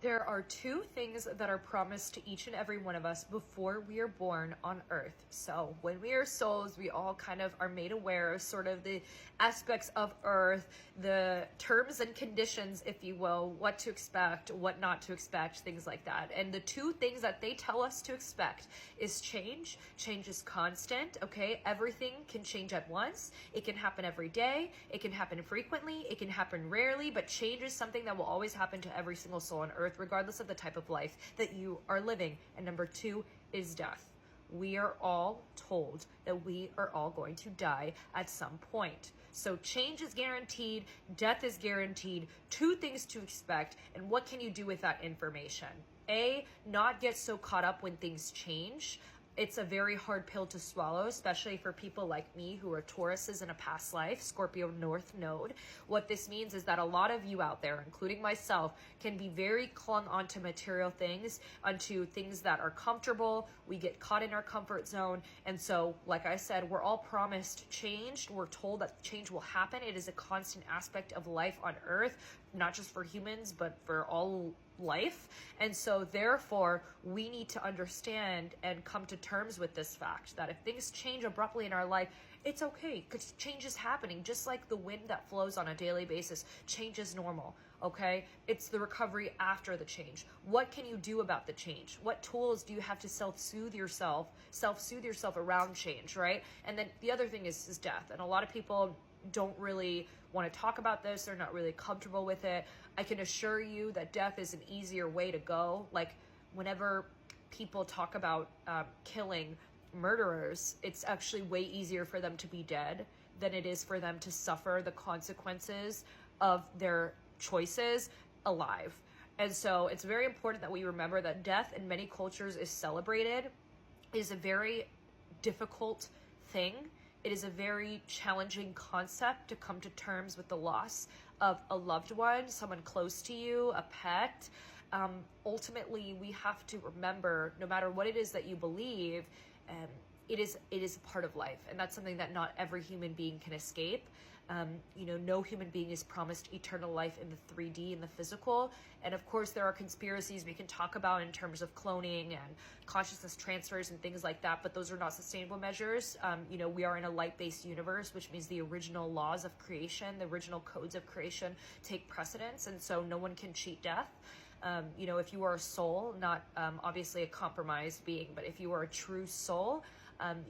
There are two things that are promised to each and every one of us before we are born on earth. So when we are souls, we all kind of are made aware of sort of the aspects of earth, the terms and conditions, if you will, what to expect, what not to expect, things like that. And the two things that they tell us to expect is change. Change is constant, okay? Everything can change at once. It can happen every day. It can happen frequently. It can happen rarely, but change is something that will always happen to every single soul on earth, regardless of the type of life that you are living. And number two is death. We are all told that we are all going to die at some point. So change is guaranteed, death is guaranteed, two things to expect, and what can you do with that information? A, not get so caught up when things change. It's a very hard pill to swallow, especially for people like me who are Tauruses in a past life, Scorpio North Node. What this means is that a lot of you out there, including myself, can be very clung onto material things, onto things that are comfortable. We get caught in our comfort zone. And so, like I said, we're all promised change. We're told that change will happen. It is a constant aspect of life on earth, not just for humans, but for all life. And so therefore we need to understand and come to terms with this fact that if things change abruptly in our life, it's okay, because change is happening. Just like the wind that flows on a daily basis, change is normal. Okay, it's the recovery after the change. What can you do about the change? What tools do you have to self-soothe yourself around change, right? And then the other thing is death. And a lot of people don't really want to talk about this. They're not really comfortable with it. I can assure you that death is an easier way to go. Like whenever people talk about killing murderers, it's actually way easier for them to be dead than it is for them to suffer the consequences of their choices alive. And so it's very important that we remember that death in many cultures is celebrated. It is a very difficult thing. It is a very challenging concept to come to terms with the loss of a loved one, someone close to you, a pet. Ultimately, we have to remember, no matter what it is that you believe, it is a part of life, and that's something that not every human being can escape. No human being is promised eternal life in the 3D, in the physical. And of course, there are conspiracies we can talk about in terms of cloning and consciousness transfers and things like that, but those are not sustainable measures. We are in a light-based universe, which means the original laws of creation, the original codes of creation take precedence, and so no one can cheat death. If you are a soul, not obviously a compromised being, but if you are a true soul,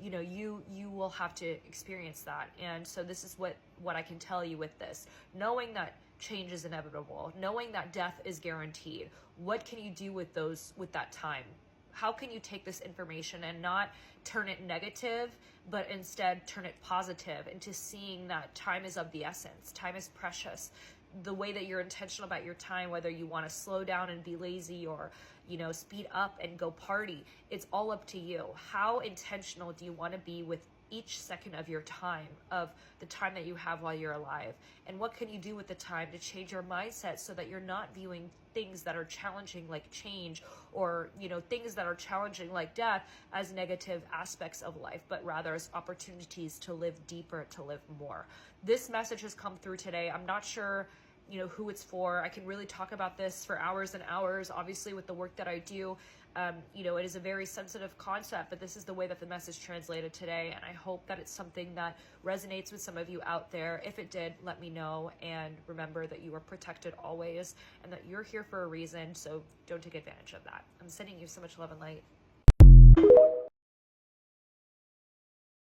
you will have to experience that. And so this is what I can tell you with this. Knowing that change is inevitable, knowing that death is guaranteed, what can you do with that time? How can you take this information and not turn it negative, but instead turn it positive into seeing that time is of the essence, time is precious. The way that you're intentional about your time, whether you want to slow down and be lazy or, speed up and go party, it's all up to you. How intentional do you want to be with each second of your time, of the time that you have while you're alive? And what can you do with the time to change your mindset so that you're not viewing things that are challenging like change or, things that are challenging like death as negative aspects of life, but rather as opportunities to live deeper, to live more. This message has come through today. I'm not sure who it's for. I can really talk about this for hours and hours. Obviously, with the work that I do, it is a very sensitive concept, but this is the way that the message translated today. And I hope that it's something that resonates with some of you out there. If it did, let me know. And remember that you are protected always and that you're here for a reason. So don't take advantage of that. I'm sending you so much love and light.